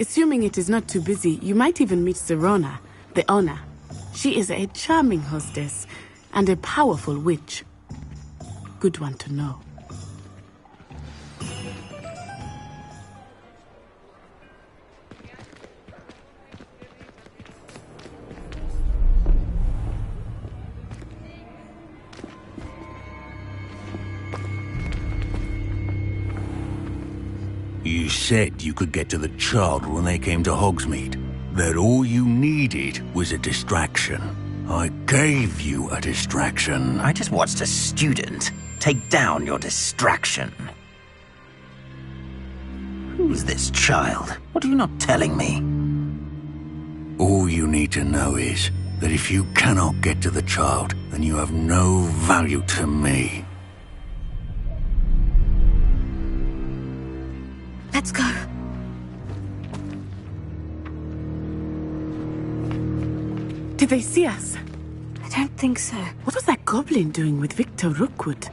Assuming it is not too busy, you might even meet Sirona, the owner. She is a charming hostess and a powerful witch. Good one to know. You said you could get to the child when they came to Hogsmeade. That all you needed was a distraction. I gave you a distraction. I just watched a student take down your distraction. Who's this child? What are you not telling me? All you need to know is that if you cannot get to the child, then you have no value to me. Let's go. Did they see us? I don't think so. What was that goblin doing with Victor Rookwood?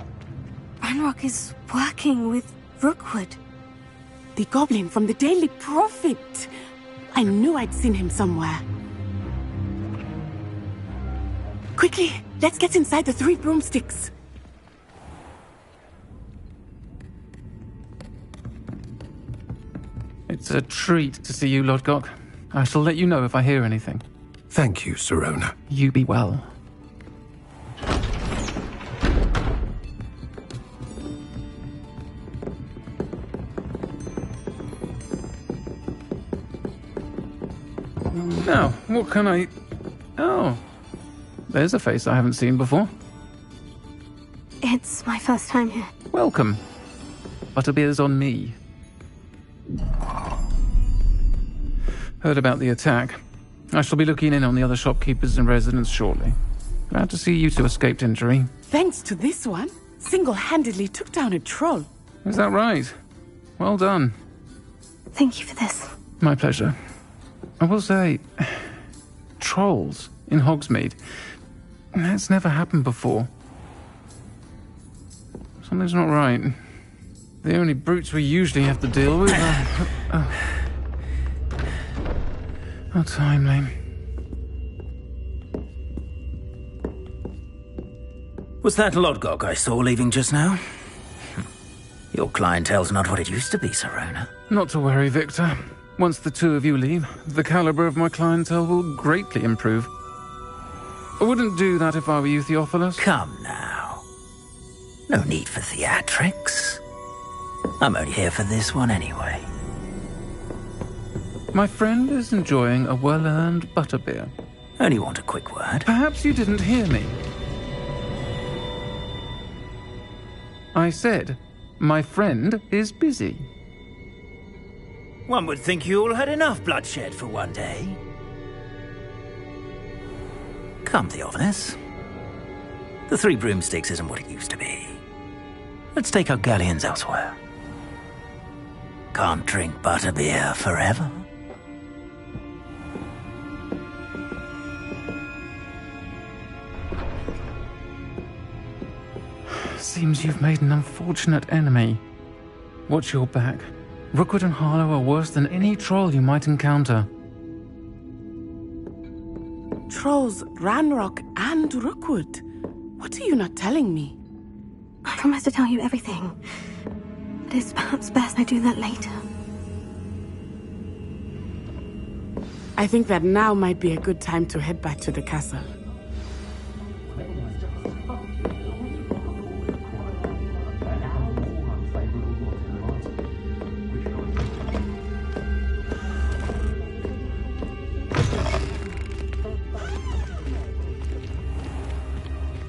Ranrock is working with Rookwood. The goblin from the Daily Prophet. I knew I'd seen him somewhere. Quickly, let's get inside the 3 broomsticks. It's a treat to see you, Lodgok. I shall let you know if I hear anything. Thank you, Sirona. You be well. Now, what can I... Oh, there's a face I haven't seen before. It's my first time here. Welcome. Butterbeer's on me. Heard about the attack. I shall be looking in on the other shopkeepers and residents shortly. Glad to see you two escaped injury. Thanks to this one, single-handedly took down a troll. Is that right? Well done. Thank you for this. My pleasure. I will say, trolls in Hogsmeade. That's never happened before. Something's not right. The only brutes we usually have to deal with are... How timely. Was that Lodgok I saw leaving just now? Your clientele's not what it used to be, Sirona. Not to worry, Victor. Once the two of you leave, the caliber of my clientele will greatly improve. I wouldn't do that if I were you, Theophilus. Come now. No need for theatrics. I'm only here for this one anyway. My friend is enjoying a well-earned butterbeer. Only want a quick word. Perhaps you didn't hear me. I said, my friend is busy. One would think you all had enough bloodshed for one day. Come, Theophilus. The 3 broomsticks isn't what it used to be. Let's take our galleons elsewhere. Can't drink butterbeer forever. Seems you've made an unfortunate enemy. Watch your back. Rookwood and Harlow are worse than any troll you might encounter. Trolls, Ranrock, and Rookwood. What are you not telling me? I promise to tell you everything. But it's perhaps best I do that later. I think that now might be a good time to head back to the castle.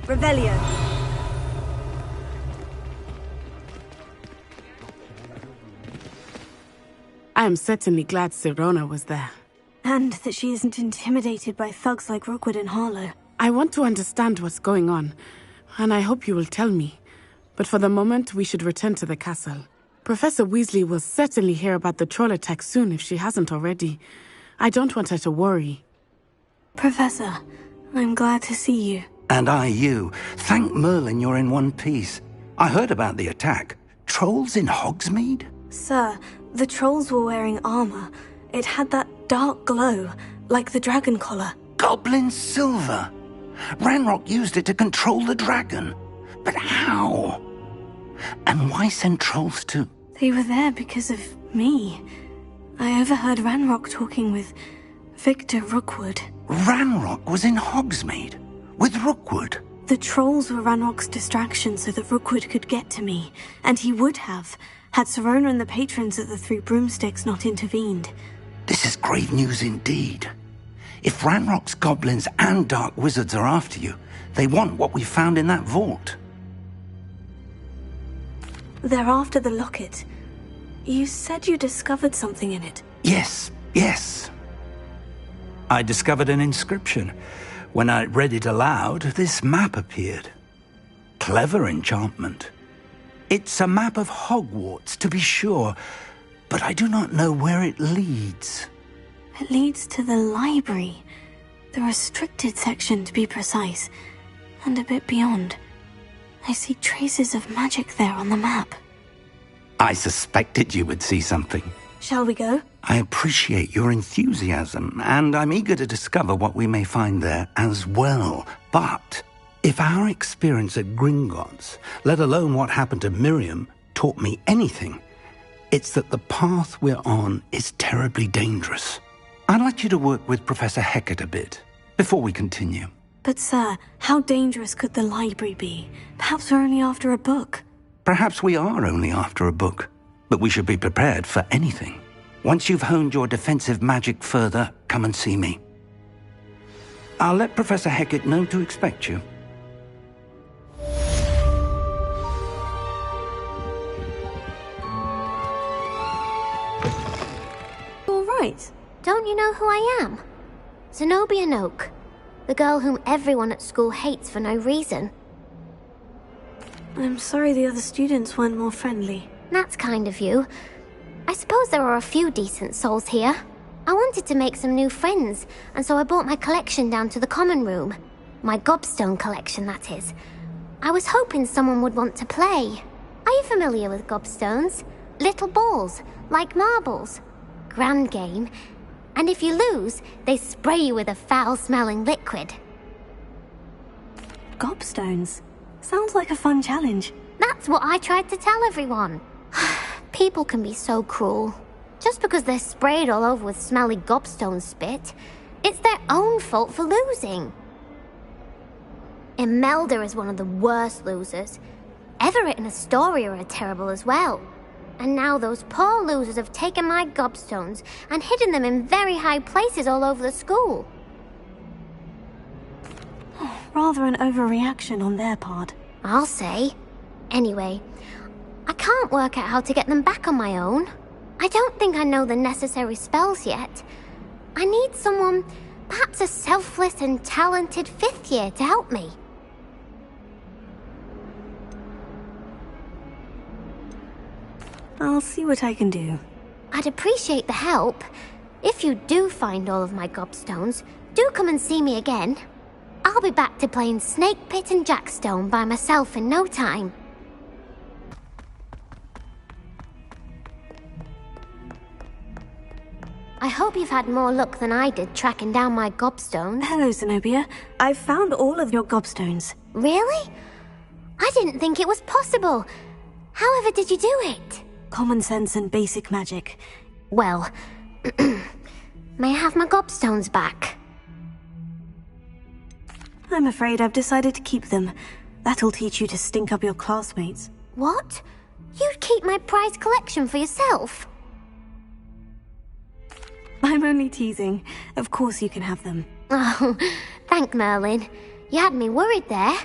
Revelio. I am certainly glad Sirona was there. And that she isn't intimidated by thugs like Rookwood and Harlow. I want to understand what's going on, and I hope you will tell me. But for the moment, we should return to the castle. Professor Weasley will certainly hear about the troll attack soon if she hasn't already. I don't want her to worry. Professor, I'm glad to see you. And I you. Thank Merlin you're in one piece. I heard about the attack. Trolls in Hogsmeade? Sir, the trolls were wearing armor. It had that dark glow, like the dragon collar. Goblin silver! Ranrock used it to control the dragon. But how? And why send trolls to... They were there because of me. I overheard Ranrock talking with Victor Rookwood. Ranrock was in Hogsmeade with Rookwood. The trolls were Ranrock's distraction so that Rookwood could get to me, and he would have, had Serona and the patrons at the Three Broomsticks not intervened. This is grave news indeed. If Ranrock's goblins and dark wizards are after you, they want what we found in that vault. They're after the locket. You said you discovered something in it. Yes. I discovered an inscription. When I read it aloud, this map appeared. Clever enchantment. It's a map of Hogwarts, to be sure, but I do not know where it leads. It leads to the library. The restricted section, to be precise. And a bit beyond. I see traces of magic there on the map. I suspected you would see something. Shall we go? I appreciate your enthusiasm, and I'm eager to discover what we may find there as well. But if our experience at Gringotts, let alone what happened to Miriam, taught me anything, it's that the path we're on is terribly dangerous. I'd like you to work with Professor Hecat a bit before we continue. But sir, how dangerous could the library be? Perhaps we're only after a book. Perhaps we are only after a book, but we should be prepared for anything. Once you've honed your defensive magic further, come and see me. I'll let Professor Hecat know to expect you. All right. Don't you know who I am? Zenobia Noak, the girl whom everyone at school hates for no reason. I'm sorry the other students weren't more friendly. That's kind of you. I suppose there are a few decent souls here. I wanted to make some new friends, and so I brought my collection down to the common room. My gobstone collection, that is. I was hoping someone would want to play. Are you familiar with gobstones? Little balls, like marbles. Grand game. And if you lose, they spray you with a foul-smelling liquid. Gobstones? Sounds like a fun challenge. That's what I tried to tell everyone. People can be so cruel. Just because they're sprayed all over with smelly gobstone spit, it's their own fault for losing. Imelda is one of the worst losers. Everett and Astoria are terrible as well. And now those poor losers have taken my gobstones and hidden them in very high places all over the school. Rather an overreaction on their part. I'll say. Anyway, I can't work out how to get them back on my own. I don't think I know the necessary spells yet. I need someone, perhaps a selfless and talented fifth year to help me. I'll see what I can do. I'd appreciate the help. If you do find all of my gobstones, do come and see me again. I'll be back to playing Snake Pit and Jackstone by myself in no time. I hope you've had more luck than I did tracking down my gobstones. Hello, Zenobia. I've found all of your gobstones. Really? I didn't think it was possible. However did you do it? Common sense and basic magic. Well, may I have my gobstones back? I'm afraid I've decided to keep them. That'll teach you to stink up your classmates. What? You'd keep my prized collection for yourself? I'm only teasing. Of course you can have them. Oh, thank Merlin. You had me worried there.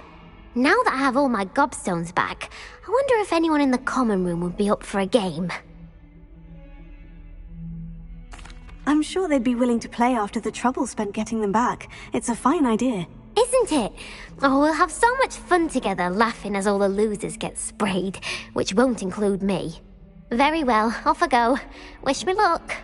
Now that I have all my gobstones back, I wonder if anyone in the common room would be up for a game. I'm sure they'd be willing to play after the trouble spent getting them back. It's a fine idea. Isn't it? Oh, we'll have so much fun together laughing as all the losers get sprayed, which won't include me. Very well, off I go. Wish me luck.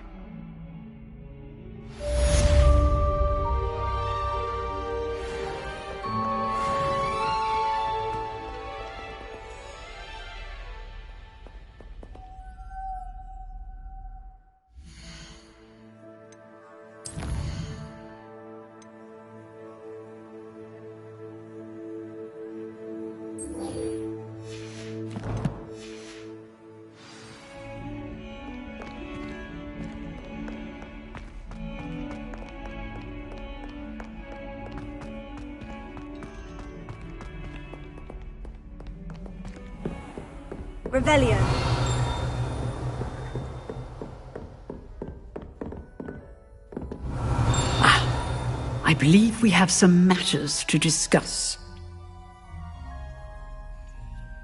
Revelio. I believe we have some matters to discuss.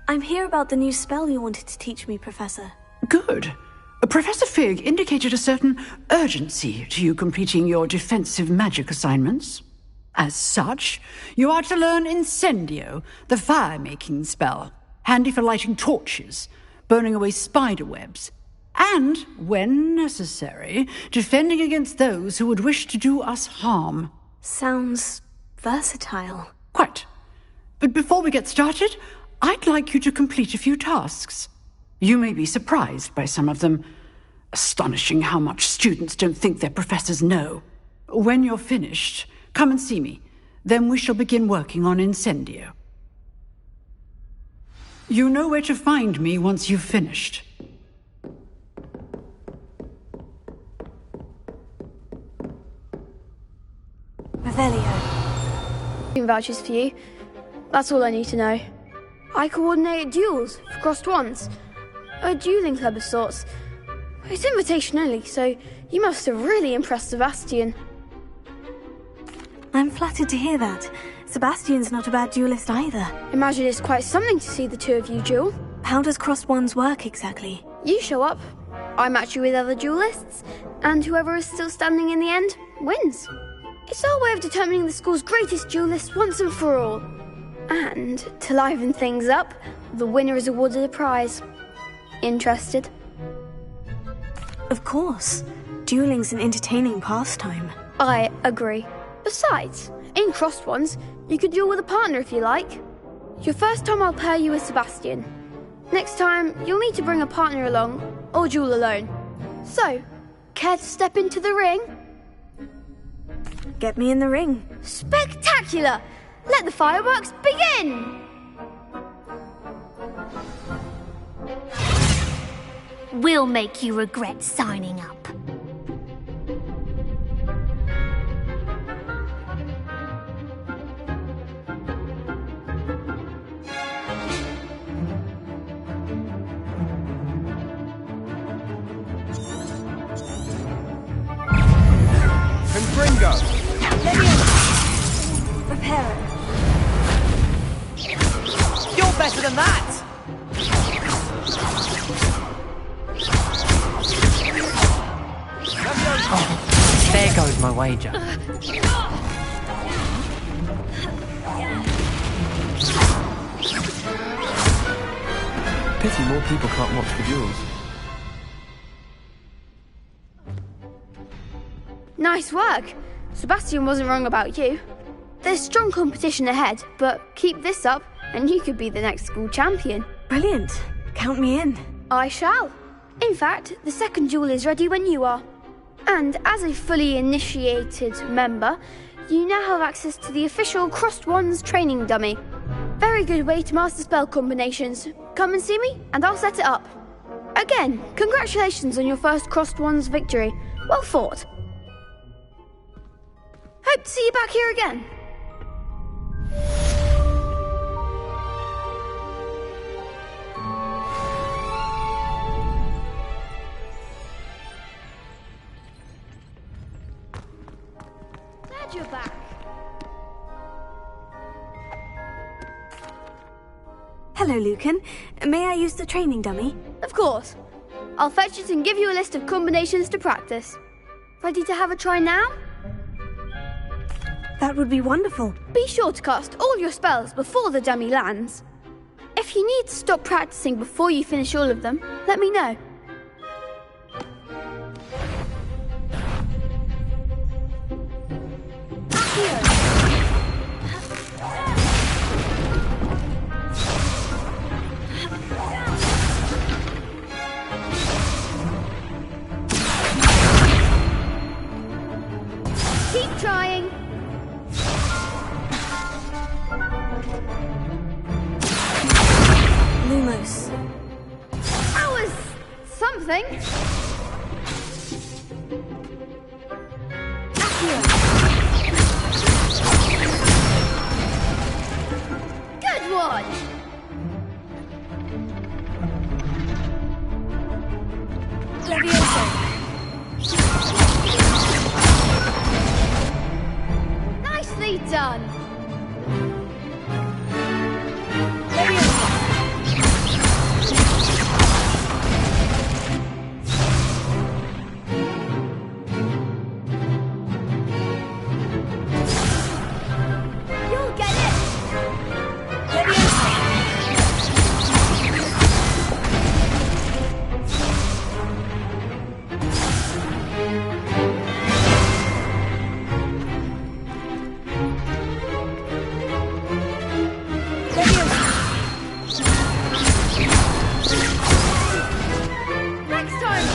I'm here about the new spell you wanted to teach me, Professor. Good. Professor Fig indicated a certain urgency to you completing your defensive magic assignments. As such, you are to learn Incendio, the fire-making spell, handy for lighting torches, burning away spider webs, and, when necessary, defending against those who would wish to do us harm. Sounds versatile. Quite. But before we get started, I'd like you to complete a few tasks. You may be surprised by some of them. Astonishing how much students don't think their professors know. When you're finished, come and see me. Then we shall begin working on Incendio. You know where to find me once you've finished. Revelio. Vouchers for you. That's all I need to know. I coordinate duels for crossed wands. A dueling club of sorts. It's invitation only, so you must have really impressed Sebastian. I'm flattered to hear that. Sebastian's not a bad duelist either. Imagine it's quite something to see the two of you duel. How does crossed wands work exactly? You show up, I match you with other duelists, and whoever is still standing in the end wins. It's our way of determining the school's greatest duelist once and for all. And, to liven things up, the winner is awarded a prize. Interested? Of course. Dueling's an entertaining pastime. I agree. Besides, in crossed ones, you could duel with a partner if you like. Your first time I'll pair you with Sebastian. Next time, you'll need to bring a partner along, or duel alone. So, care to step into the ring? Get me in the ring. Spectacular! Let the fireworks begin! We'll make you regret signing up. Confringo! Prepare it. You're better than that! Oh, there goes my wager. Pity more people can't watch the duels. Nice work. Sebastian wasn't wrong about you. There's strong competition ahead, but keep this up and you could be the next school champion. Brilliant. Count me in. I shall. In fact, the second duel is ready when you are. And as a fully initiated member, you now have access to the official Crossed Wands training dummy. Very good way to master spell combinations. Come and see me and I'll set it up. Again, congratulations on your first Crossed Wands victory. Well fought. Hope to see you back here again. Glad you're back. Hello, Lucan. May I use the training dummy? Of course. I'll fetch it and give you a list of combinations to practice. Ready to have a try now? That would be wonderful. Be sure to cast all your spells before the dummy lands. If you need to stop practicing before you finish all of them, let me know. Keep trying. something. Good one. Nicely done. You'll get it. Next time,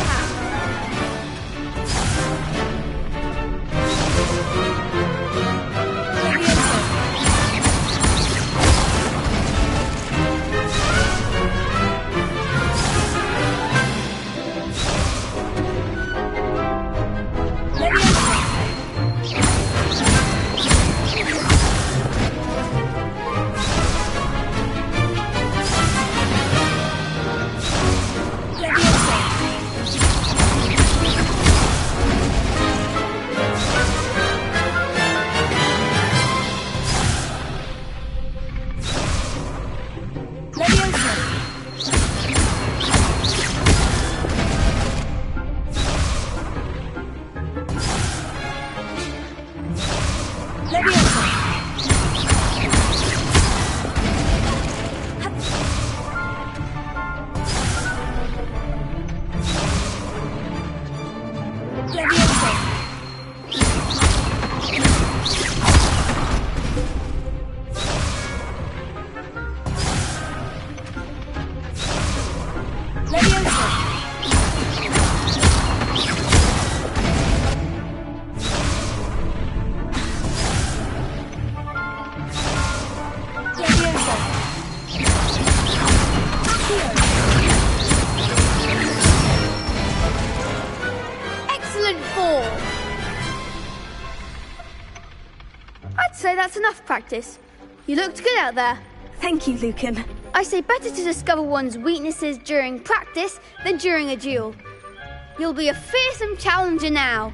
Excellent form. I'd say that's enough practice. You looked good out there. Thank you, Lucan. I say better to discover one's weaknesses during practice than during a duel. You'll be a fearsome challenger now.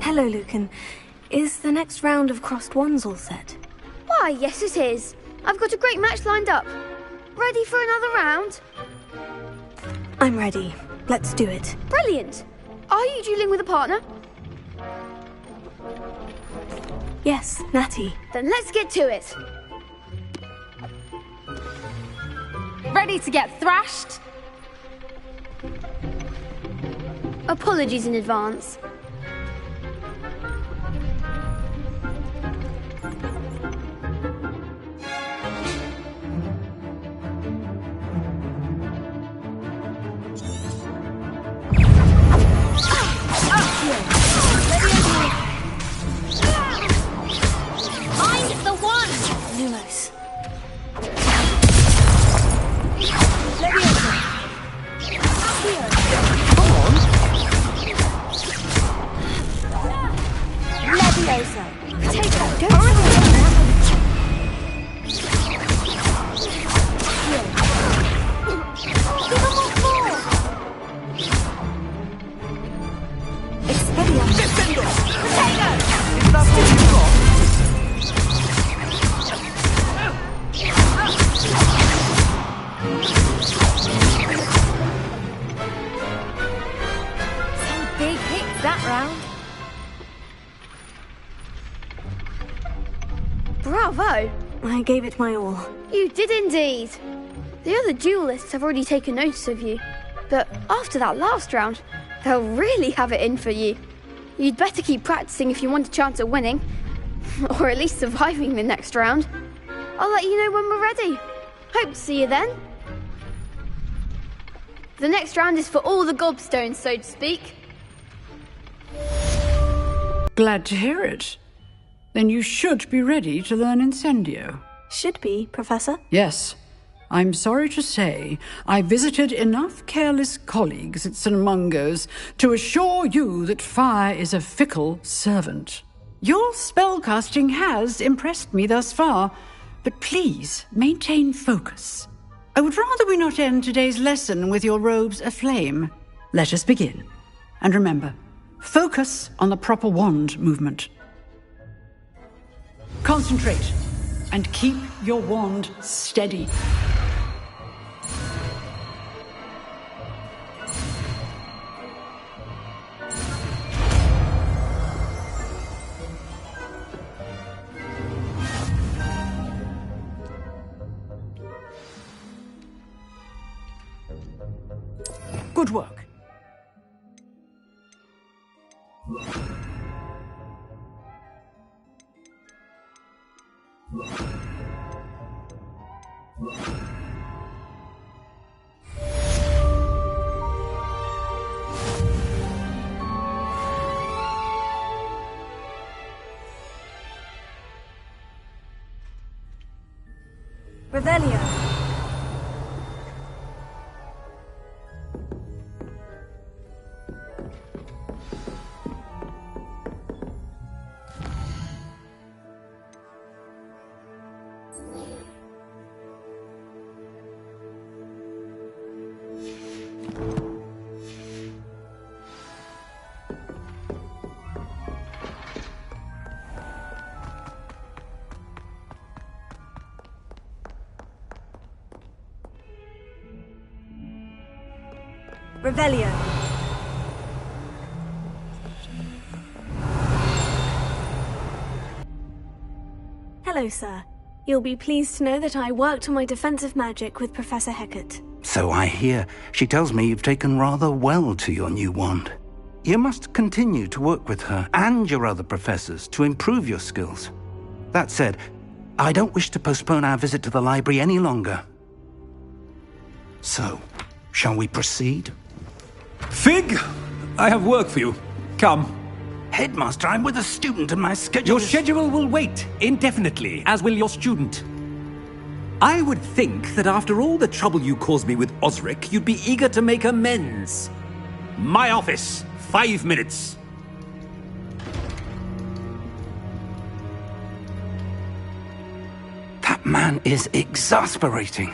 Hello, Lucan. Is the next round of crossed wands all set? Why, yes it is. I've got a great match lined up. Ready for another round? I'm ready. Let's do it. Brilliant. Are you dueling with a partner? Yes, Natty. Then let's get to it. Ready to get thrashed? Apologies in advance. I'm the one! Lumos. Levioso. Take that, go. Gryffindor! Potato! Is that what you got? Some big hits that round. Bravo! I gave it my all. You did indeed. The other duelists have already taken notice of you, but after that last round, they'll really have it in for you. You'd better keep practicing if you want a chance at winning, or at least surviving the next round. I'll let you know when we're ready. Hope to see you then. The next round is for all the gobstones, so to speak. Glad to hear it. Then you should be ready to learn Incendio. Should be, Professor? Yes. I'm sorry to say, I visited enough careless colleagues at St. Mungo's to assure you that fire is a fickle servant. Your spellcasting has impressed me thus far, but please maintain focus. I would rather we not end today's lesson with your robes aflame. Let us begin. And remember, focus on the proper wand movement. Concentrate and keep your wand steady. Good work. Revelio. Revelio. Hello, sir. You'll be pleased to know that I worked on my defensive magic with Professor Hecat. So I hear. She tells me you've taken rather well to your new wand. You must continue to work with her and your other professors to improve your skills. That said, I don't wish to postpone our visit to the library any longer. So, shall we proceed? Fig, I have work for you. Come. Headmaster, I'm with a student and my schedule Your schedule will wait indefinitely, as will your student. I would think that after all the trouble you caused me with Osric, you'd be eager to make amends. My office, 5 minutes. That man is exasperating.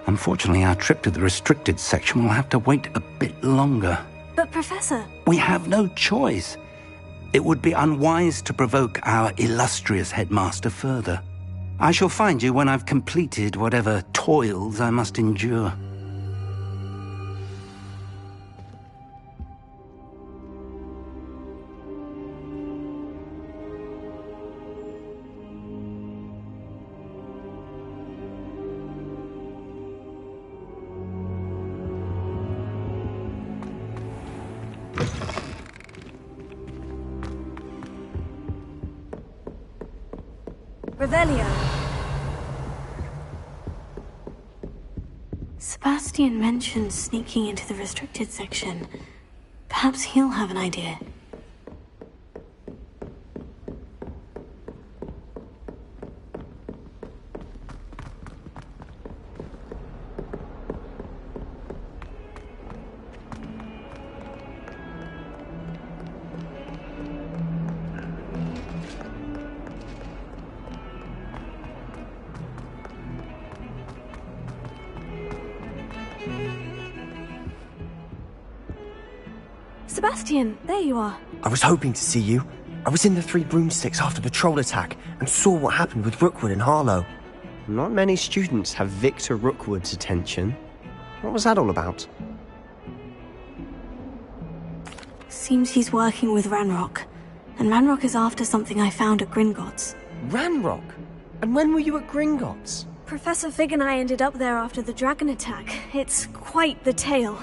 Unfortunately, our trip to the restricted section will have to wait a bit longer. But, Professor... We have no choice. It would be unwise to provoke our illustrious headmaster further. I shall find you when I've completed whatever toils I must endure. Revelio. Sebastian mentioned sneaking into the restricted section. Perhaps he'll have an idea. Sebastian, there you are. I was hoping to see you. I was in the Three Broomsticks after the troll attack and saw what happened with Rookwood and Harlow. Not many students have Victor Rookwood's attention. What was that all about? Seems he's working with Ranrock. And Ranrock is after something I found at Gringotts. Ranrock? And when were you at Gringotts? Professor Fig and I ended up there after the dragon attack. It's quite the tale.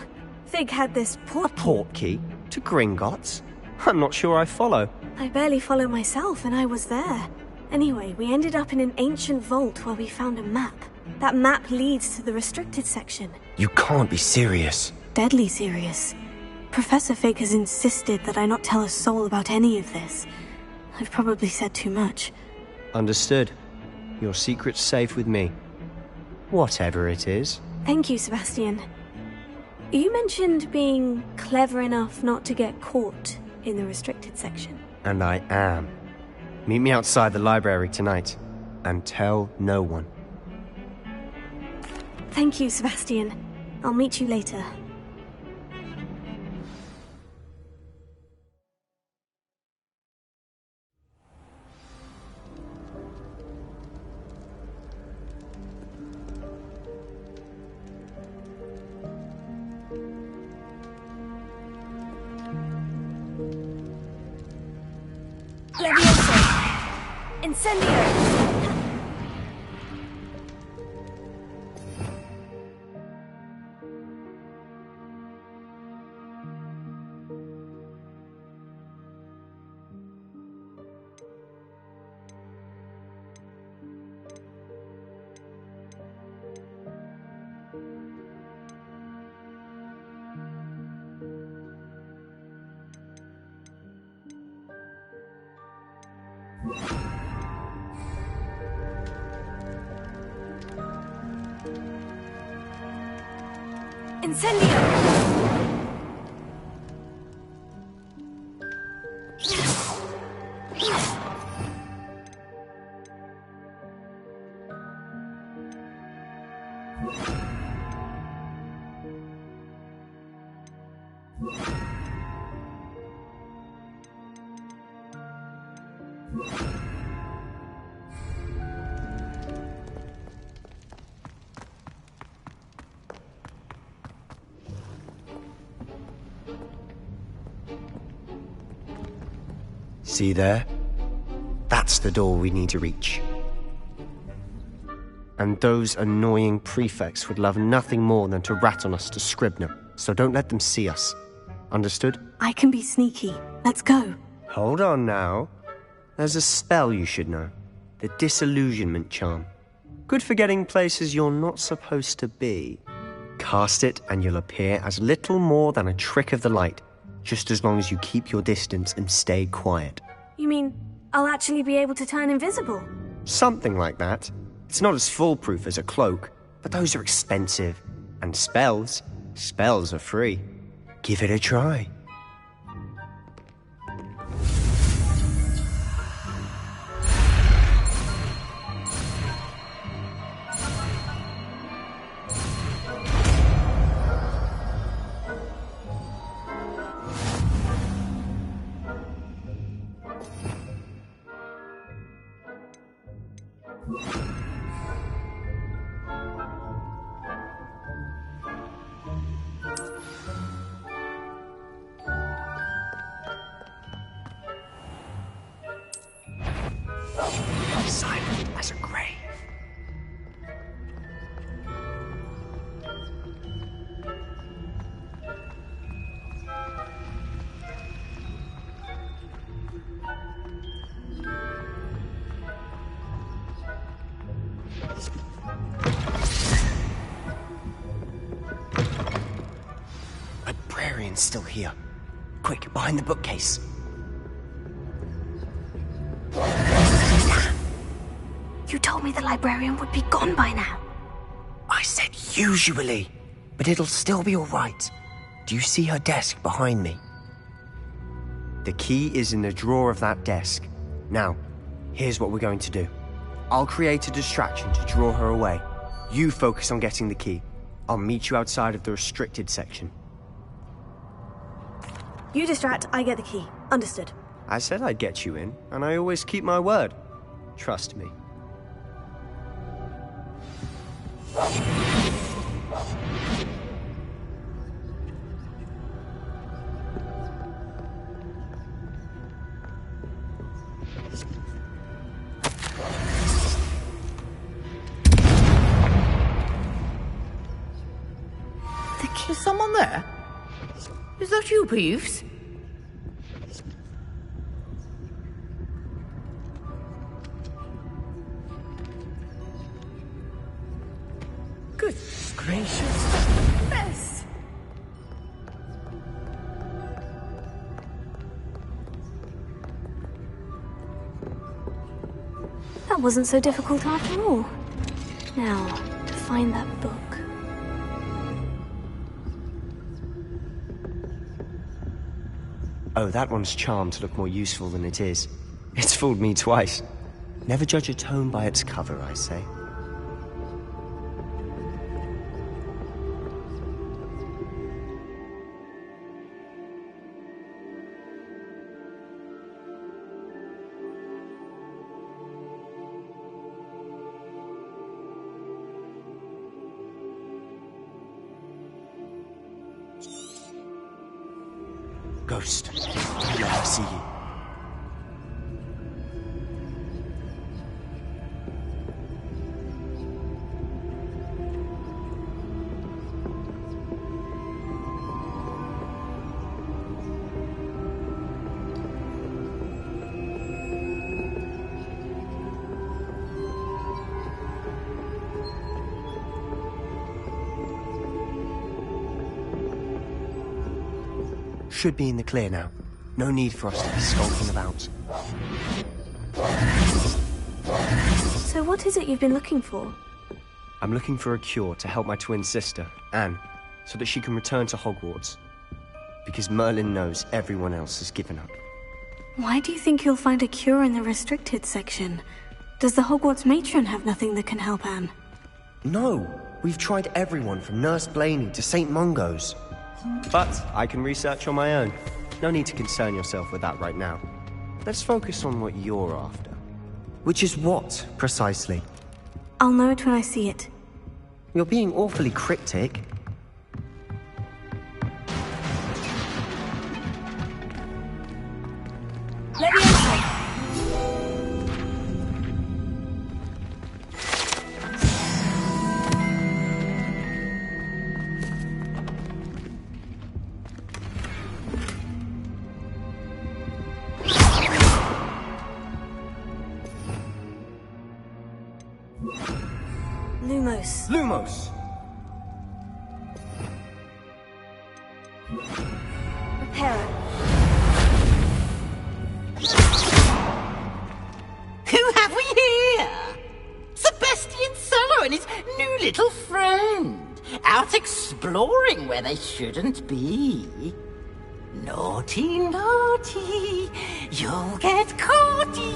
Fig had this port... A portkey? To Gringotts? I'm not sure I follow. I barely follow myself, and I was there. Anyway, we ended up in an ancient vault where we found a map. That map leads to the restricted section. You can't be serious. Deadly serious. Professor Fig has insisted that I not tell a soul about any of this. I've probably said too much. Understood. Your secret's safe with me. Whatever it is. Thank you, Sebastian. You mentioned being clever enough not to get caught in the restricted section. And I am. Meet me outside the library tonight. And tell no one. Thank you, Sebastian. I'll meet you later. Levioso! Incendio! Incendio! See there? That's the door we need to reach. And those annoying prefects would love nothing more than to rat on us to Scribner, so don't let them see us. Understood? I can be sneaky. Let's go. Hold on now. There's a spell you should know. The Disillusionment Charm. Good for getting places you're not supposed to be. Cast it and you'll appear as little more than a trick of the light, just as long as you keep your distance and stay quiet. You mean I'll actually be able to turn invisible? Something like that. It's not as foolproof as a cloak, but those are expensive. And spells are free. Give it a try. Silent as a grave. Librarian's still here. Quick, behind the bookcase. You told me the librarian would be gone by now. I said usually, but it'll still be all right. Do you see her desk behind me? The key is in the drawer of that desk. Now, here's what we're going to do. I'll create a distraction to draw her away. You focus on getting the key. I'll meet you outside of the restricted section. You distract, I get the key. Understood. I said I'd get you in, and I always keep my word. Trust me. Is someone there? Is that you, Peeves? Good gracious. Yes. wasn't so difficult after all. Now, to find that book. Oh, that one's charmed to look more useful than it is. It's fooled me twice. Never judge a tome by its cover, I say. Ghost, don't let her see you. Should be in the clear now. No need for us to be skulking about. So what is it you've been looking for? I'm looking for a cure to help my twin sister, Anne, so that she can return to Hogwarts. Because Merlin knows everyone else has given up. Why do you think you'll find a cure in the restricted section? Does the Hogwarts matron have nothing that can help Anne? No! We've tried everyone from Nurse Blaney to St. Mungo's. But I can research on my own. No need to concern yourself with that right now. Let's focus on what you're after. Which is what, precisely? I'll know it when I see it. You're being awfully cryptic. Leviosa! Lumos. Lumos! Reparo. Who have we here? Sebastian Cello and his new little friend. Out exploring where they shouldn't be. Naughty, naughty. You'll get caughty.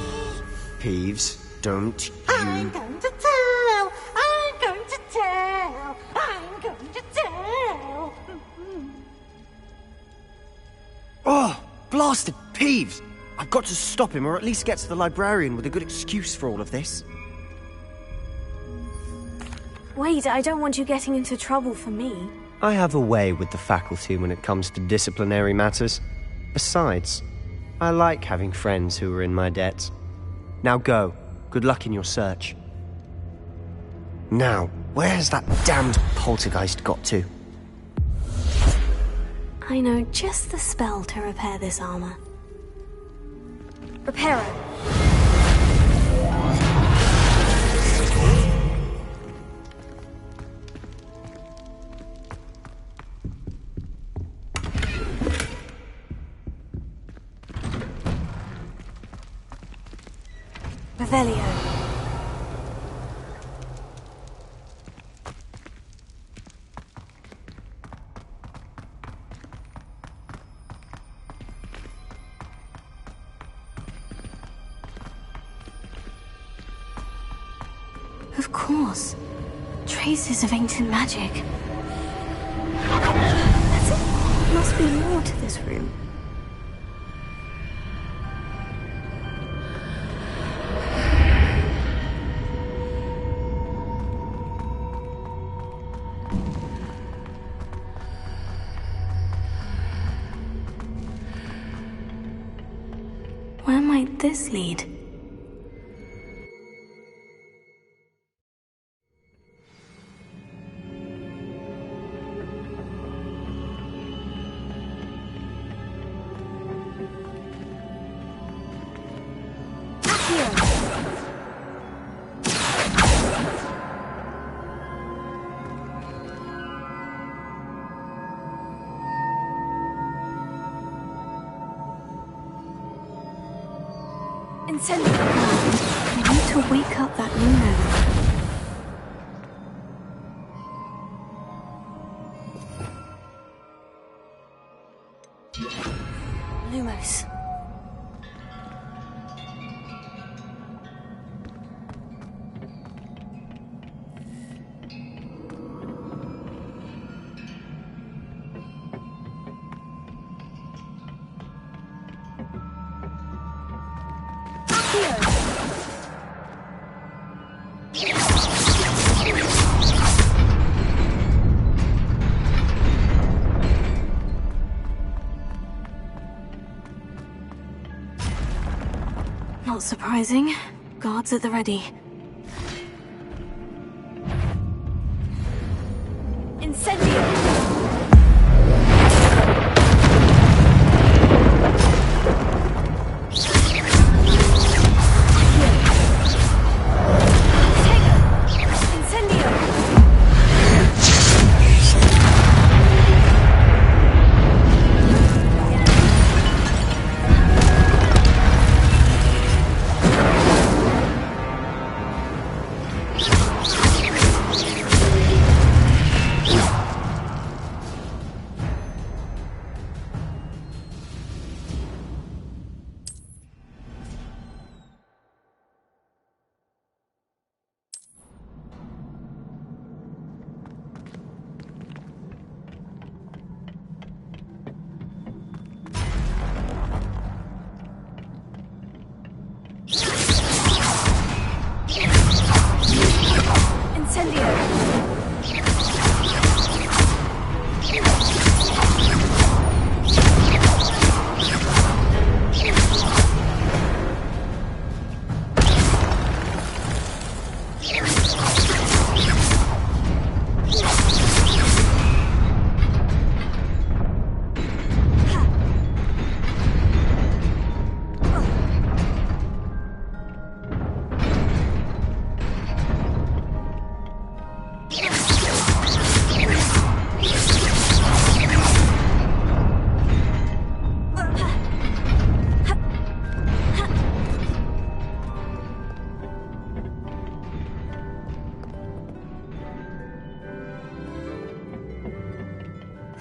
Peeves, don't you... I'm going to tell. I'm going to tell. I'm going to tell. Oh, blasted Peeves! I've got to stop him, or at least get to the librarian with a good excuse for all of this. Wait, I don't want you getting into trouble for me. I have a way with the faculty when it comes to disciplinary matters. Besides, I like having friends who are in my debt. Now go. Good luck in your search. Now, where's that damned poltergeist got to? I know just the spell to repair this armor. Reparo. Revelio. Of course. Traces of ancient magic. That's it. Must be more to this room. Where might this lead? Incendio. I need to to wake up that Lumos. Lumos. Not surprising. Guards at the ready. Incendio!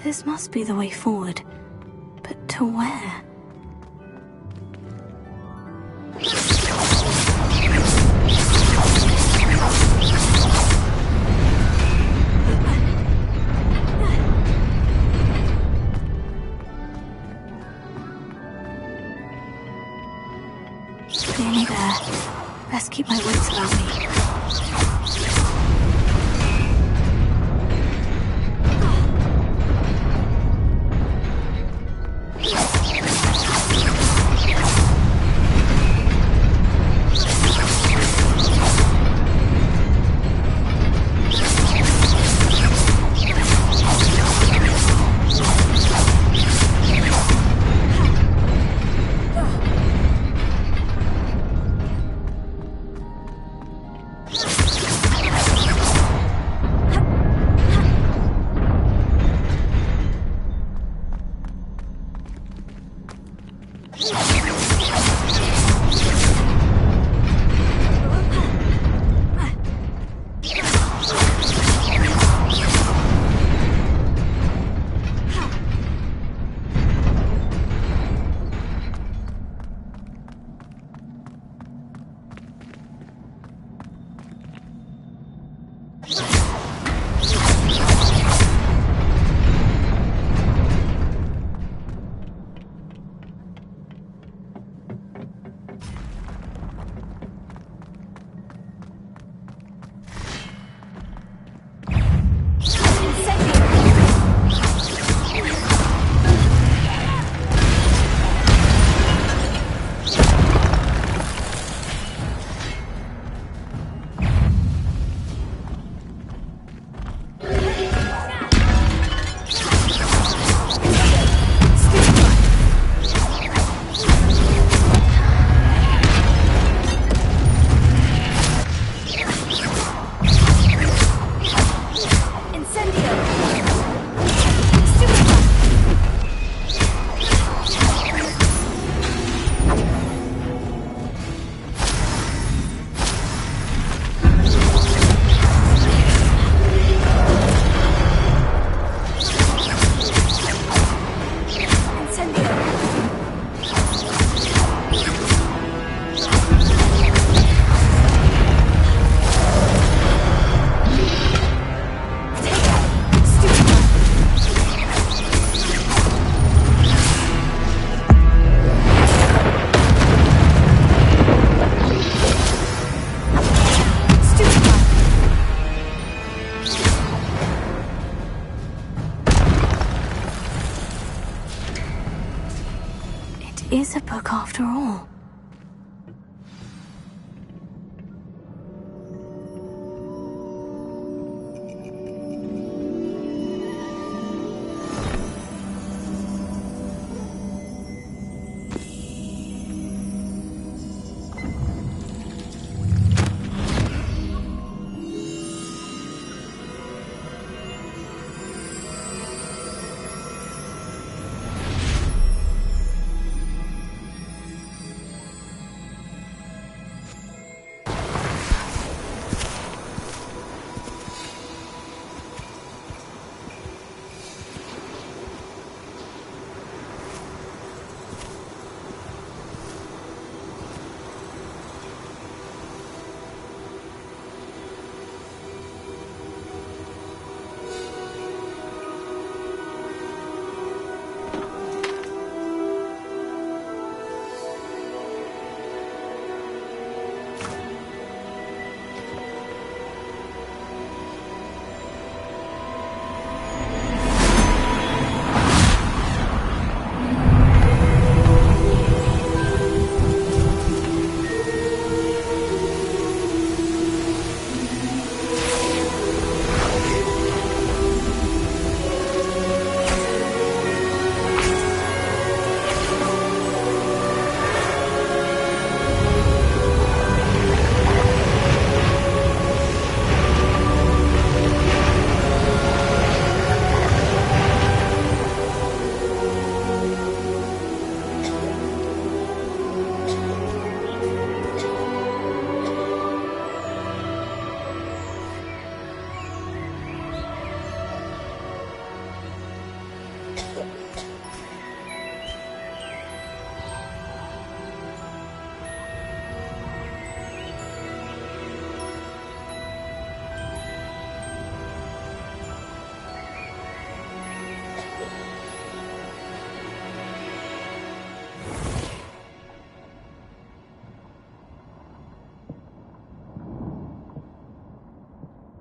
This must be the way forward. But to where? Nearly there. Best keep my wits about me. is a book after all.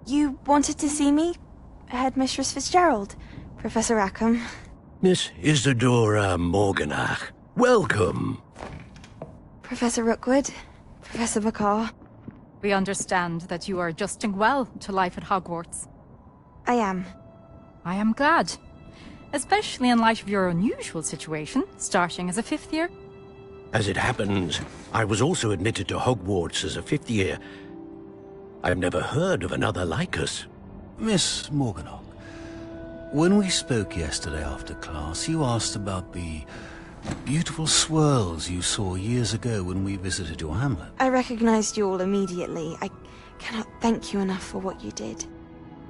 You wanted to see me? Headmistress Fitzgerald, Professor Rackham. Miss Isadora Morganach, welcome. Professor Rookwood, Professor McCaw. We understand that you are adjusting well to life at Hogwarts. I am. I am glad. Especially in light of your unusual situation, starting as a 5th year. As it happens, I was also admitted to Hogwarts as a 5th year. I've never heard of another like us. Miss Morganach, when we spoke yesterday after class, you asked about the beautiful swirls you saw years ago when we visited your hamlet. I recognized you all immediately. I cannot thank you enough for what you did.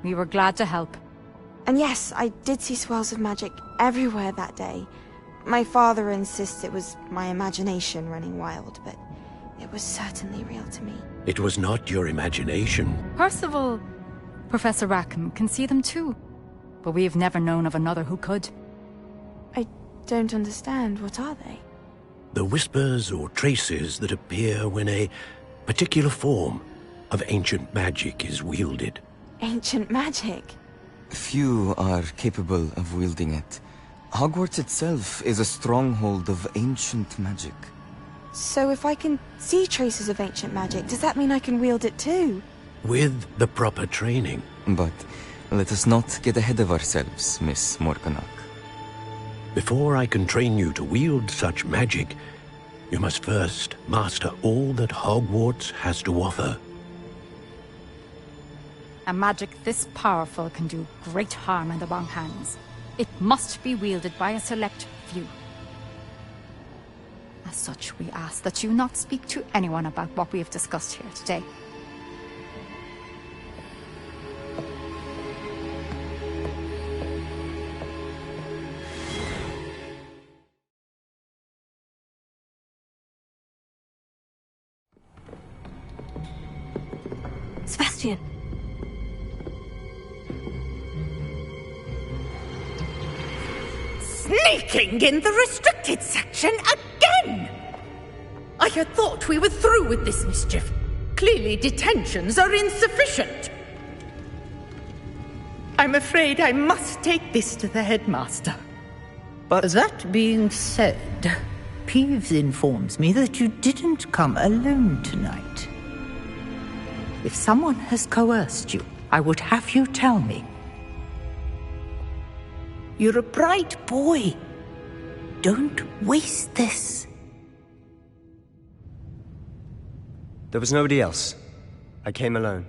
We were glad to help. And yes, I did see swirls of magic everywhere that day. My father insists it was my imagination running wild, but it was certainly real to me. It was not your imagination. Percival, Professor Rackham can see them too. But we have never known of another who could. I don't understand. What are they? The whispers or traces that appear when a particular form of ancient magic is wielded. Ancient magic? Few are capable of wielding it. Hogwarts itself is a stronghold of ancient magic. So if I can see traces of ancient magic, does that mean I can wield it too? With the proper training. But let us not get ahead of ourselves, Miss Morganach. Before I can train you to wield such magic, you must first master all that Hogwarts has to offer. A magic this powerful can do great harm in the wrong hands. It must be wielded by a select few. As such, we ask that you not speak to anyone about what we have discussed here today. Sebastian! Sneaking in the restricted section again! I had thought we were through with this mischief. Clearly detentions are insufficient. I'm afraid I must take this to the headmaster. But that being said, Peeves informs me that you didn't come alone tonight. If someone has coerced you, I would have you tell me. You're a bright boy. Don't waste this. There was nobody else. I came alone.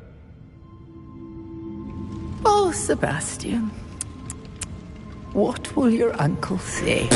Oh, Sebastian. What will your uncle say?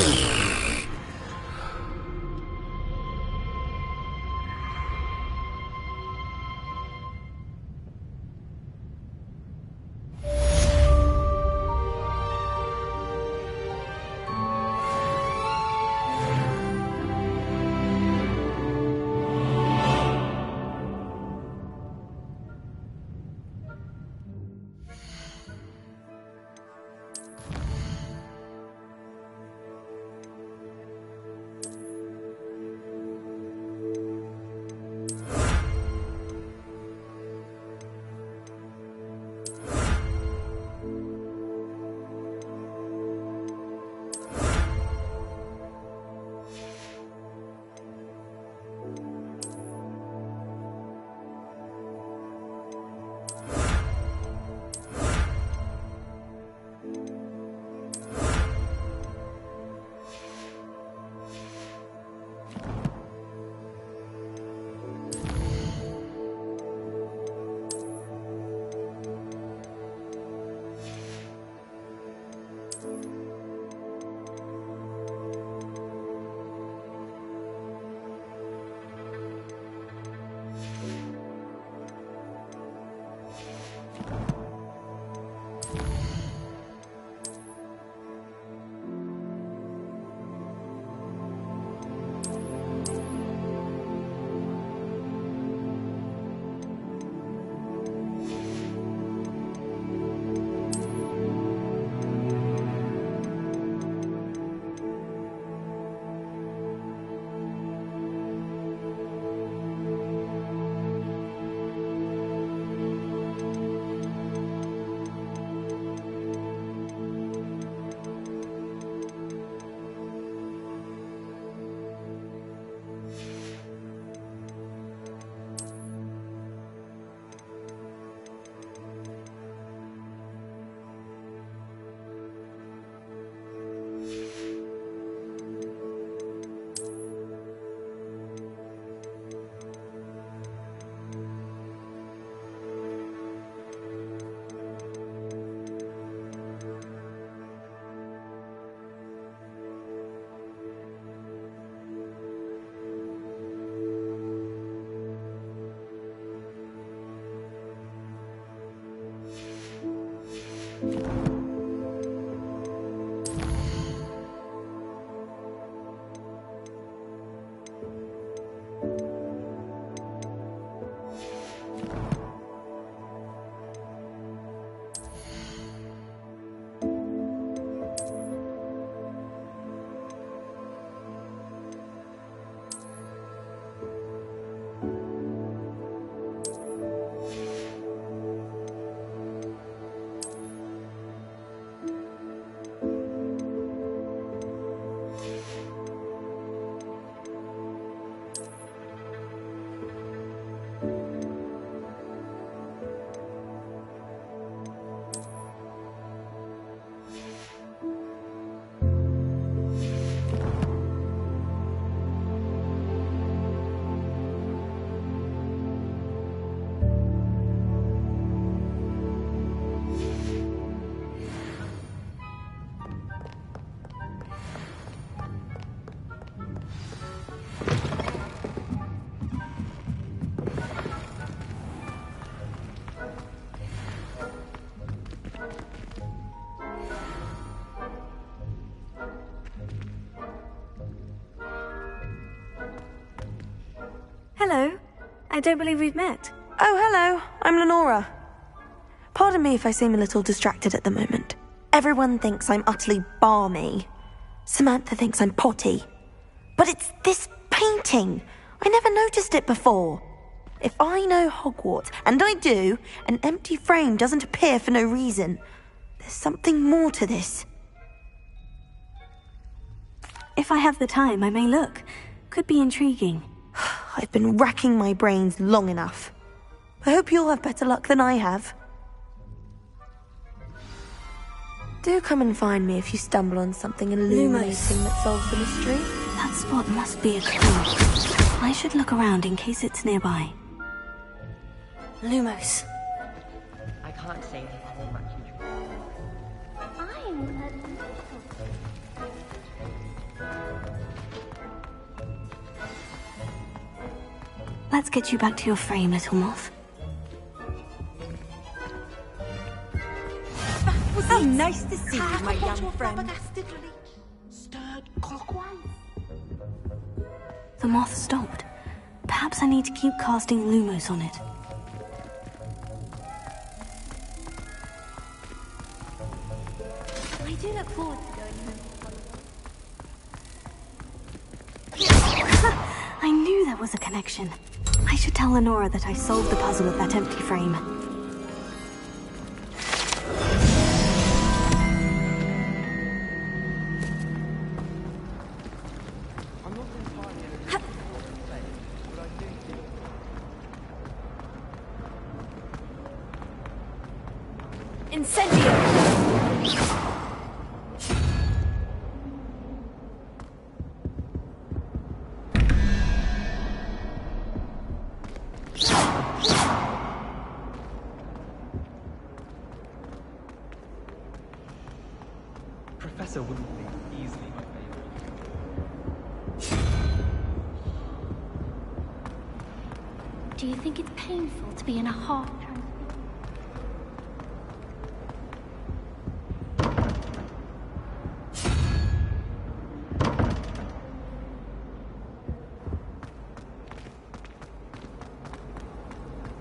Hello. I don't believe we've met. Oh, hello. I'm Lenora. Pardon me if I seem a little distracted at the moment. Everyone thinks I'm utterly balmy. Samantha thinks I'm potty. But it's this painting. I never noticed it before. If I know Hogwarts, and I do, an empty frame doesn't appear for no reason. There's something more to this. If If I have the time, I may look. Could be intriguing. I've been racking my brains long enough. I hope you'll have better luck than I have. Do come and find me if you stumble on something illuminating that solves the mystery. That spot must be a clue. I should look around in case it's nearby. Lumos. I can't say anything much. Let's get you back to your frame, little moth. Oh, nice to see you, my young friend. Stirred clockwise. The moth stopped. Perhaps I need to keep casting Lumos on it. I do look forward to going home. I knew there was a connection. I should tell Lenora that I solved the puzzle of that empty frame. Professor wouldn't be easily my favorite. Do you think it's painful to be in a heart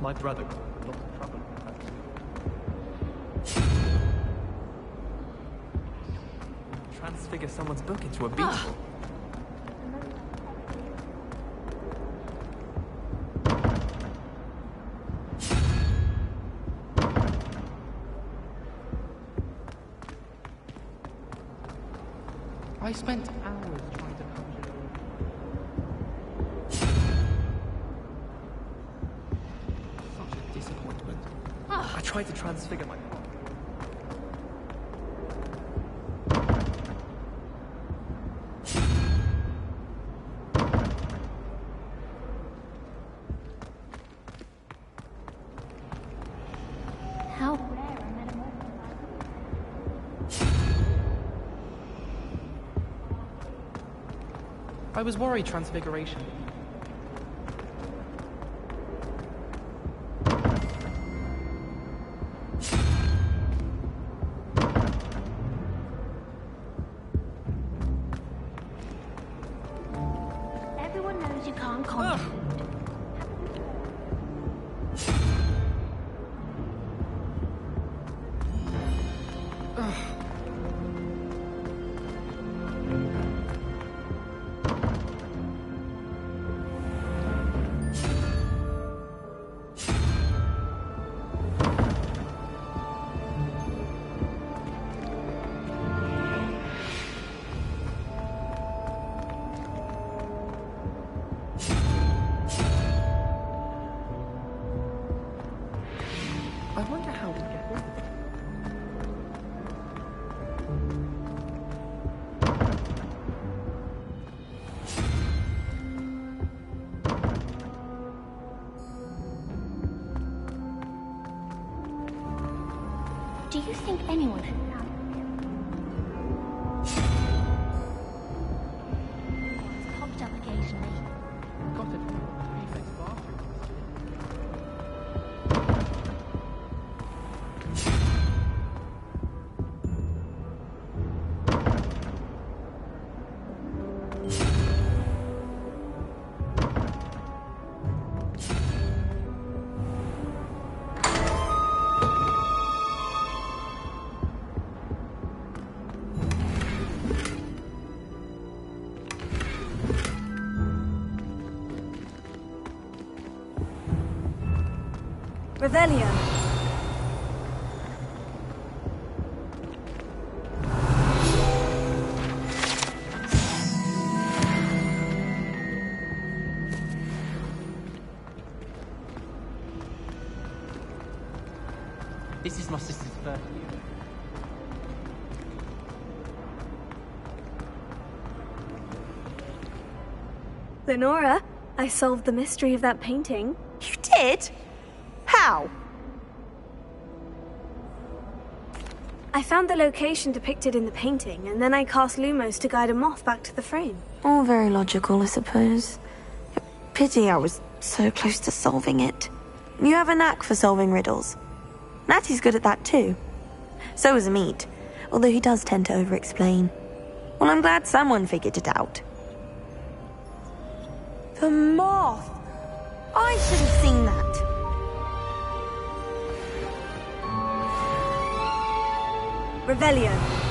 My brother got in a lot of trouble. Transfigure someone's book into a beetle. I spent hours trying to conjure such a disappointment. I tried to transfigure my heart. How rare a metamorphosis. I was worried transfiguration. Everyone knows you can't conjure. I wonder how we get rid of it. Do you think anyone had found it? Popped up occasionally. Got it from the prefect's bathroom. Revelio. This is my sister's birthday. Lenora, I solved the mystery of that painting. You did? How? I found the location depicted in the painting, and then I cast Lumos to guide a moth back to the frame. All very logical, I suppose. Pity I was so close to solving it. You have a knack for solving riddles. Natty's good at that too. So is Amit, although he does tend to over-explain. Well, I'm glad someone figured it out. The moth! I should have seen that. Revelio.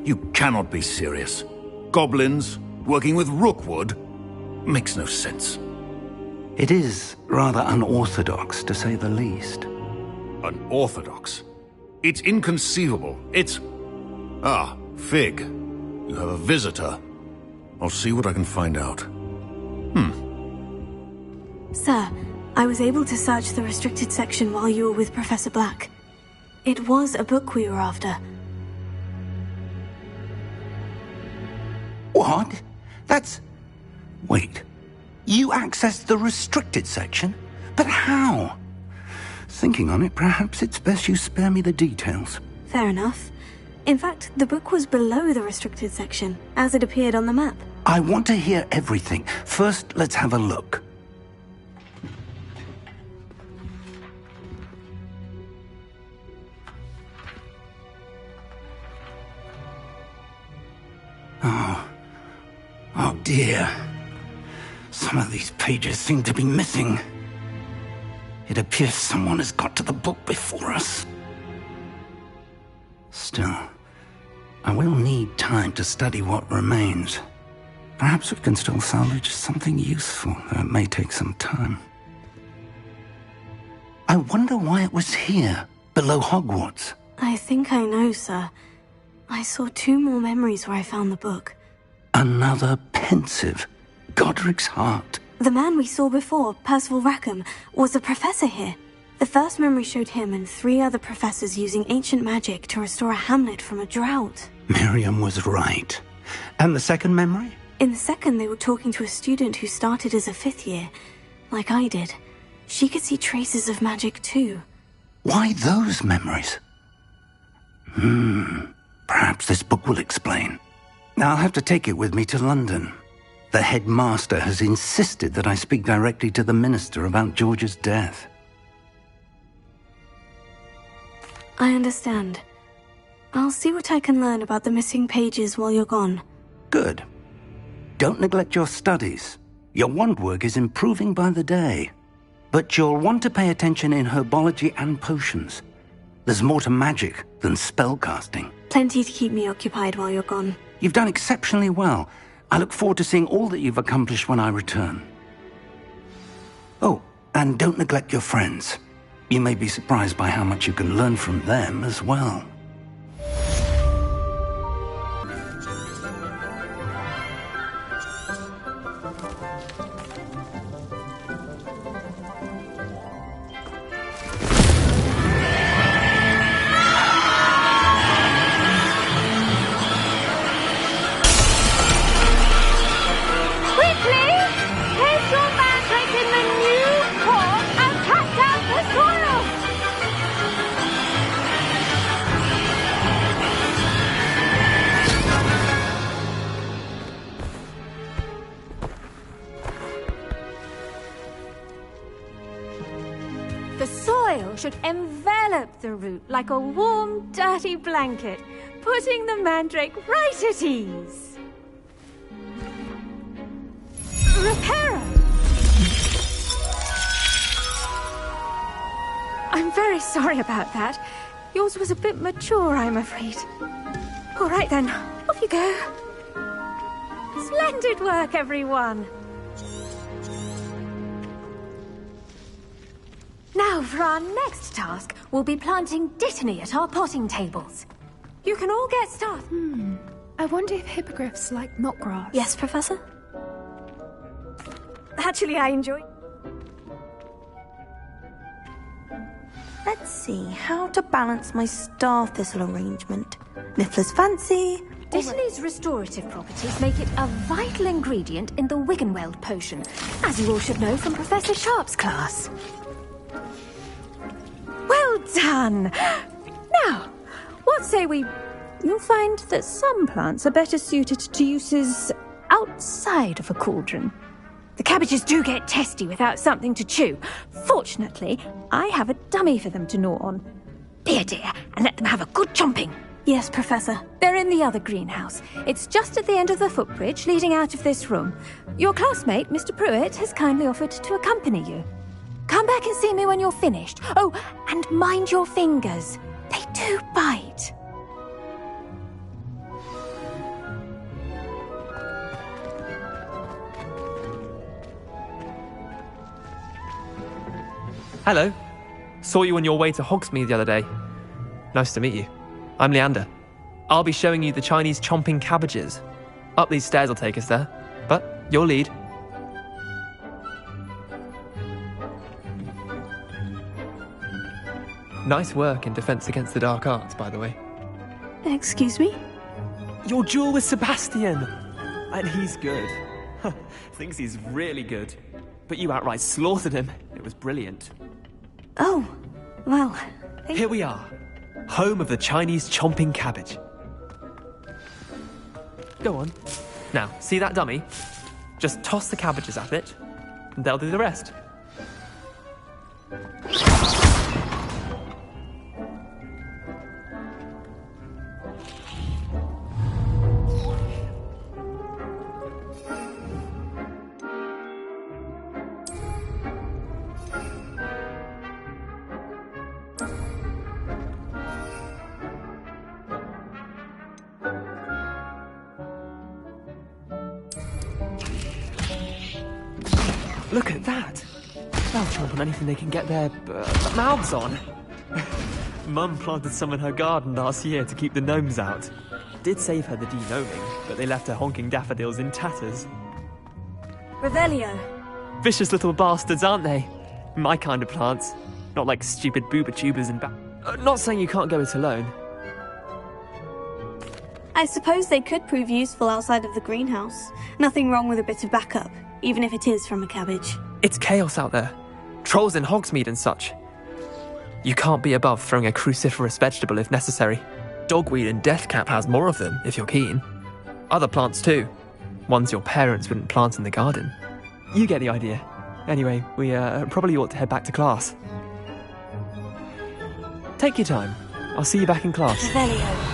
You cannot be serious. Goblins working with Rookwood? Makes no sense. It is rather unorthodox, to say the least. Unorthodox? It's inconceivable. It's... Ah, Fig. You have a visitor. I'll see what I can find out. Sir, I was able to search the restricted section while you were with Professor Black. It was a book we were after. What? That's... Wait. You accessed the restricted section? But how? Thinking on it, perhaps it's best you spare me the details. Fair enough. In fact, the book was below the restricted section, as it appeared on the map. I want to hear everything. First, let's have a look. Oh dear. Some of these pages seem to be missing. It appears someone has got to the book before us. Still, I will need time to study what remains. Perhaps we can still salvage something useful, though it may take some time. I wonder why it was here, below Hogwarts. I think I know, sir. I saw 2 more memories where I found the book. Another pensive. Godric's heart. The man we saw before, Percival Rackham, was a professor here. The first memory showed him and 3 other professors using ancient magic to restore a hamlet from a drought. Miriam was right. And the second memory? In the second, they were talking to a student who started as a 5th year, like I did. She could see traces of magic too. Why those memories? Perhaps this book will explain. I'll have to take it with me to London. The headmaster has insisted that I speak directly to the minister about George's death. I understand. I'll see what I can learn about the missing pages while you're gone. Good. Don't neglect your studies. Your wand work is improving by the day. But you'll want to pay attention in herbology and potions. There's more to magic than spellcasting. Plenty to keep me occupied while you're gone. You've done exceptionally well. I look forward to seeing all that you've accomplished when I return. Oh, and don't neglect your friends. You may be surprised by how much you can learn from them as well. Should envelop the root like a warm, dirty blanket, putting the mandrake right at ease. Reparo! I'm very sorry about that. Yours was a bit mature, I'm afraid. All right then, off you go. Splendid work, everyone. Now, for our next task, we'll be planting dittany at our potting tables. You can all get started. I wonder if hippogriffs like knotgrass. Yes, Professor? Actually, I enjoy... Let's see, how to balance my star thistle arrangement. Niffler's fancy... Dittany's restorative properties make it a vital ingredient in the Wiggenweld potion, as you all should know from Professor Sharp's class. Well done! Now, what say we... You'll find that some plants are better suited to uses outside of a cauldron. The cabbages do get testy without something to chew. Fortunately, I have a dummy for them to gnaw on. Be a dear and let them have a good chomping. Yes, Professor. They're in the other greenhouse. It's just at the end of the footbridge leading out of this room. Your classmate, Mr. Pruitt, has kindly offered to accompany you. Come back and see me when you're finished. Oh, and mind your fingers. They do bite. Hello. Saw you on your way to Hogsmeade the other day. Nice to meet you. I'm Leander. I'll be showing you the Chinese chomping cabbages. Up these stairs will take us there. But your lead. Nice work in Defense Against the Dark Arts, by the way. Excuse me? Your duel with Sebastian! And he's good. Thinks he's really good. But you outright slaughtered him. It was brilliant. Oh, well... Here we are. Home of the Chinese chomping cabbage. Go on. Now, see that dummy? Just toss the cabbages at it, and they'll do the rest. Look at that! They'll chomp on anything they can get their mouths on. Mum planted some in her garden last year to keep the gnomes out. Did save her the de-gnoming, but they left her honking daffodils in tatters. Revelio. Vicious little bastards, aren't they? My kind of plants. Not like stupid booba tubers and not saying you can't go it alone. I suppose they could prove useful outside of the greenhouse. Nothing wrong with a bit of backup, even if it is from a cabbage. It's chaos out there. Trolls in Hogsmeade and such. You can't be above throwing a cruciferous vegetable if necessary. Dogweed and deathcap has more of them, if you're keen. Other plants too. Ones your parents wouldn't plant in the garden. You get the idea. Anyway, we probably ought to head back to class. Take your time. I'll see you back in class. Revelio.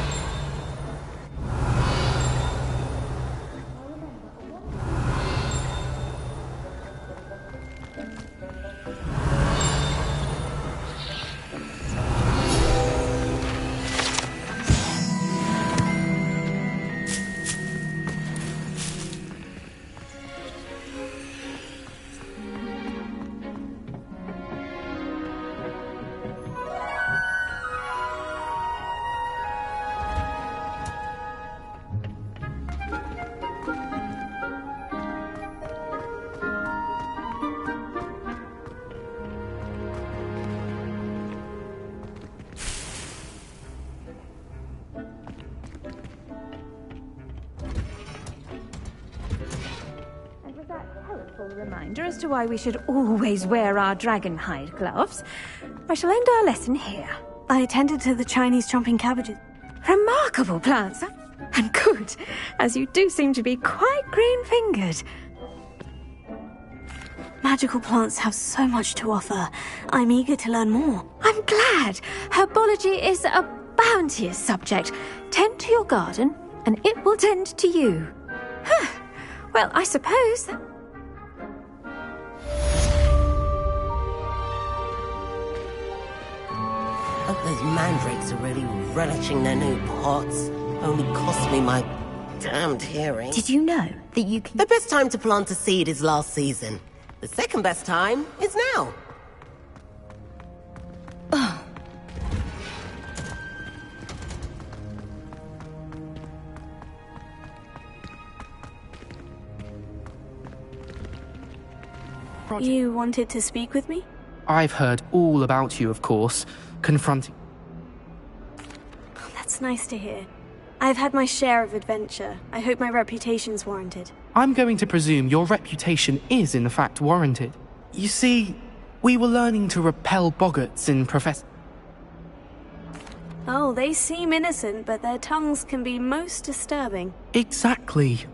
reminder as to why we should always wear our dragon hide gloves, I shall end our lesson here. I attended to the Chinese chomping cabbages. Remarkable plants, and good, as you do seem to be quite green-fingered. Magical plants have so much to offer. I'm eager to learn more. I'm glad. Herbology is a bounteous subject. Tend to your garden, and it will tend to you. Well, I suppose... Hope those mandrakes are really relishing their new pots. Only cost me my damned hearing. Did you know that you can... The best time to plant a seed is last season. The second best time is now. You wanted to speak with me? I've heard all about you, of course, confronting... That's nice to hear. I've had my share of adventure. I hope my reputation's warranted. I'm going to presume your reputation is in fact warranted. You see, we were learning to repel boggarts in Professor... Oh, they seem innocent, but their tongues can be most disturbing. Exactly.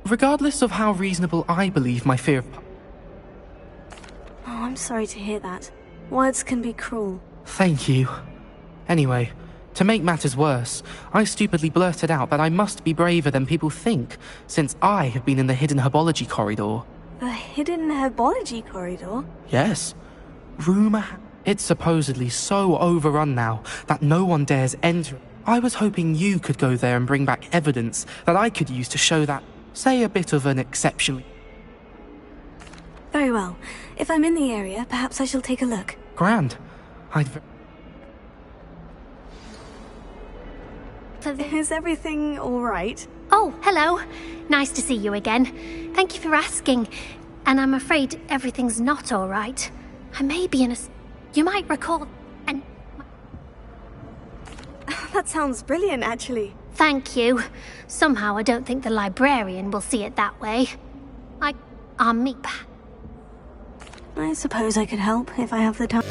Regardless of how reasonable I believe my fear of... Oh, I'm sorry to hear that. Words can be cruel. Thank you. Anyway, to make matters worse, I stupidly blurted out that I must be braver than people think, since I have been in the hidden herbology corridor. The hidden herbology corridor? Yes. Rumor... It's supposedly so overrun now that no one dares enter. I was hoping you could go there and bring back evidence that I could use to show that, say, a bit of an exception. Very well. If I'm in the area, perhaps I shall take a look. Grand. Is everything all right? Oh, hello. Nice to see you again. Thank you for asking. And I'm afraid everything's not all right. I may be in a... You might recall... And... That sounds brilliant, actually. Thank you. Somehow I don't think the librarian will see it that way. I'll meet back. I suppose I could help if I have the time.